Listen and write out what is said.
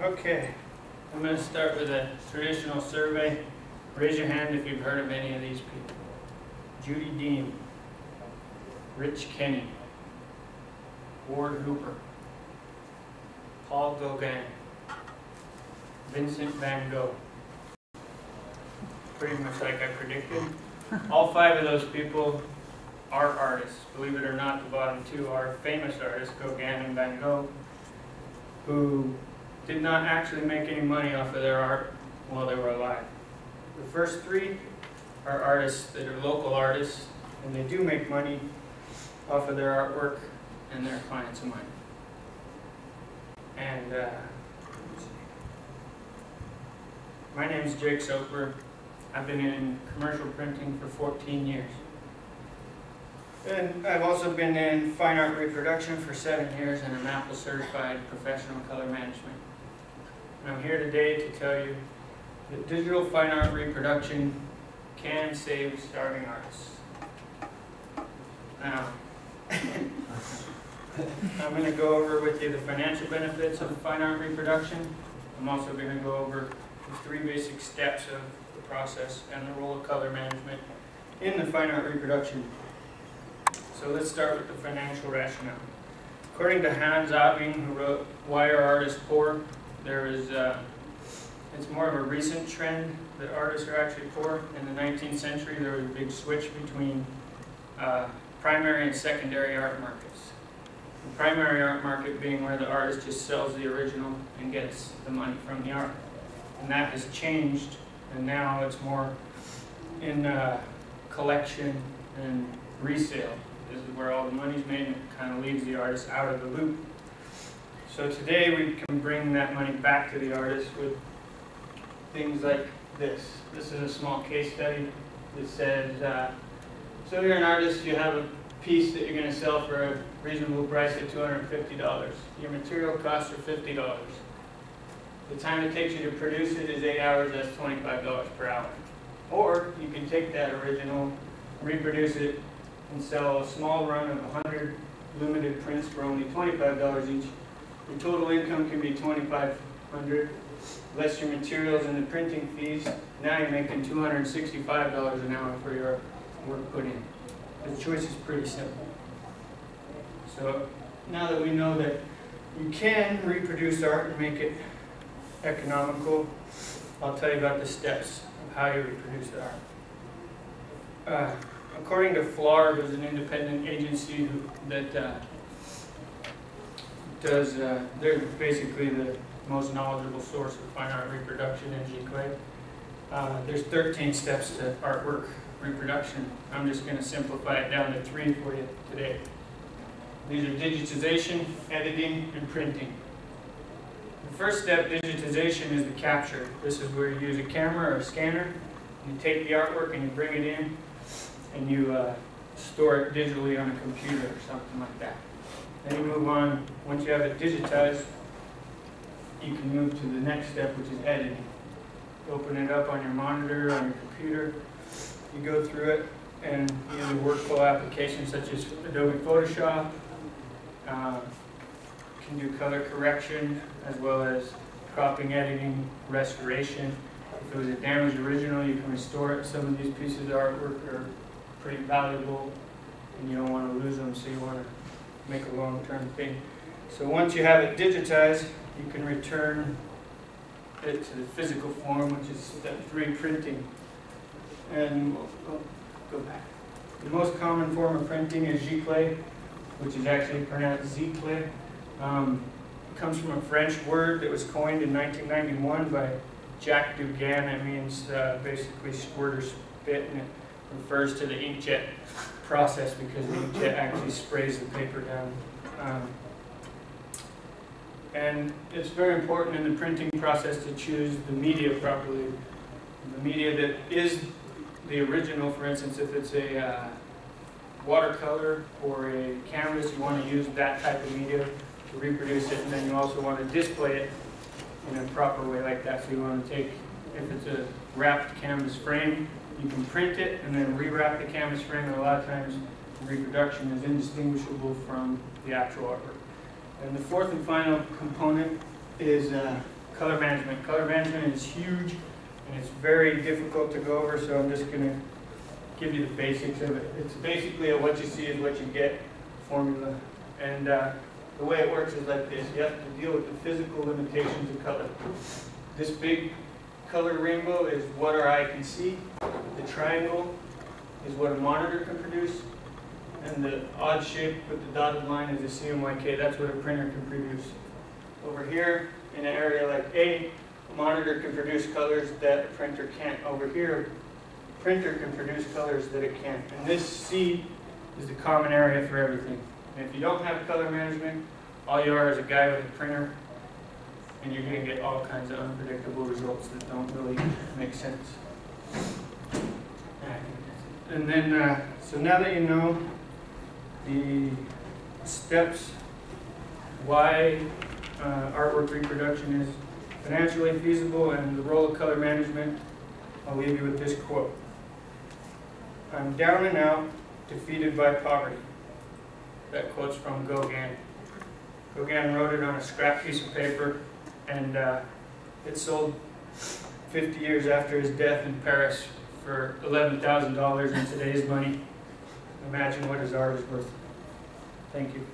Okay, I'm going to start with a traditional survey. Raise your hand if you've heard of any of these people. Judy Dean, Rich Kenny, Ward Hooper, Paul Gauguin, Vincent van Gogh. Pretty much like I predicted. All five of those people are artists. Believe it or not, the bottom two are famous artists, Gauguin and Van Gogh, who did not actually make any money off of their art while they were alive. The first three are artists that are local artists, and they do make money off of their artwork and their clients of mine. And my name is Jake Soper. I've been in commercial printing for 14 years. And I've also been in fine art reproduction for 7 years, and I'm Apple certified professional color management. And I'm here today to tell you that digital fine art reproduction can save starving artists. Now, I'm going to go over with you the financial benefits of fine art reproduction. I'm also going to go over the 3 basic steps of the process and the role of color management in the fine art reproduction. So let's start with the financial rationale. According to Hans Abing, who wrote Why Are Artists Poor? It's more of a recent trend that artists are actually poor. In the 19th century, there was a big switch between primary and secondary art markets. The primary art market being where the artist just sells the original and gets the money from the art. And that has changed, and now it's more in collection and resale. This is where all the money's made, and it kind of leaves the artist out of the loop. So today we can bring that money back to the artist with things like this. This is a small case study that says, so you're an artist, you have a piece that you're going to sell for a reasonable price of $250. Your material costs are $50. The time it takes you to produce it is 8 hours, that's $25 per hour. Or you can take that original, reproduce it, and sell a small run of 100 limited prints for only $25 each. Your total income can be $2,500, less your materials and the printing fees. Now you're making $265 an hour for your work put in. The choice is pretty simple. So now that we know that you can reproduce art and make it economical, I'll tell you about the steps of how you reproduce the art. According to FLAR, who's an independent agency that they're basically the most knowledgeable source of fine art reproduction in Giclée. There's 13 steps to artwork reproduction. I'm just going to simplify it down to 3 for you today. These are digitization, editing, and printing. The first step, digitization, is the capture. This is where you use a camera or a scanner. You take the artwork and you bring it in, and you store it digitally on a computer or something like that. Then you move on. Once you have it digitized, you can move to the next step, which is editing. You open it up on your monitor, on your computer. You go through it and use a workflow application such as Adobe Photoshop. You can do color correction as well as cropping, editing, restoration. If it was a damaged original, you can restore it. Some of these pieces of artwork are pretty valuable and you don't want to lose them, so you want to make a long-term thing. So once you have it digitized, you can return it to the physical form, which is step 3, printing. And we'll go back. The most common form of printing is Giclée, which is actually pronounced Ziclée. It comes from a French word that was coined in 1991 by Jacques Dugan. It means basically squirt or spit, and it refers to the inkjet process because the inkjet actually sprays the paper down. And it's very important in the printing process to choose the media properly. The media that is the original, for instance, if it's a watercolor or a canvas, you want to use that type of media to reproduce it, and then you also want to display it in a proper way like that. So you want to take, if it's a wrapped canvas frame, you can print it and then rewrap the canvas frame, and a lot of times the reproduction is indistinguishable from the actual artwork. And the fourth and final component is color management. Color management is huge and it's very difficult to go over, so I'm just going to give you the basics of it. It's basically a what you see is what you get formula. And the way it works is like this. You have to deal with the physical limitations of color. This big colored rainbow is what our eye can see. The triangle is what a monitor can produce. And the odd shape with the dotted line is a CMYK. That's what a printer can produce. Over here, in an area like A monitor can produce colors that a printer can't. Over here, a printer can produce colors that it can't. And this C is the common area for everything. And if you don't have color management, all you are is a guy with a printer, and you're going to get all kinds of unpredictable results that don't really make sense. And then, so now that you know the steps why artwork reproduction is financially feasible and the role of color management, I'll leave you with this quote. "I'm down and out, defeated by poverty." That quote's from Gauguin. Gauguin wrote it on a scrap piece of paper, and it sold 50 years after his death in Paris for $11,000 in today's money. Imagine what his art is worth. Thank you.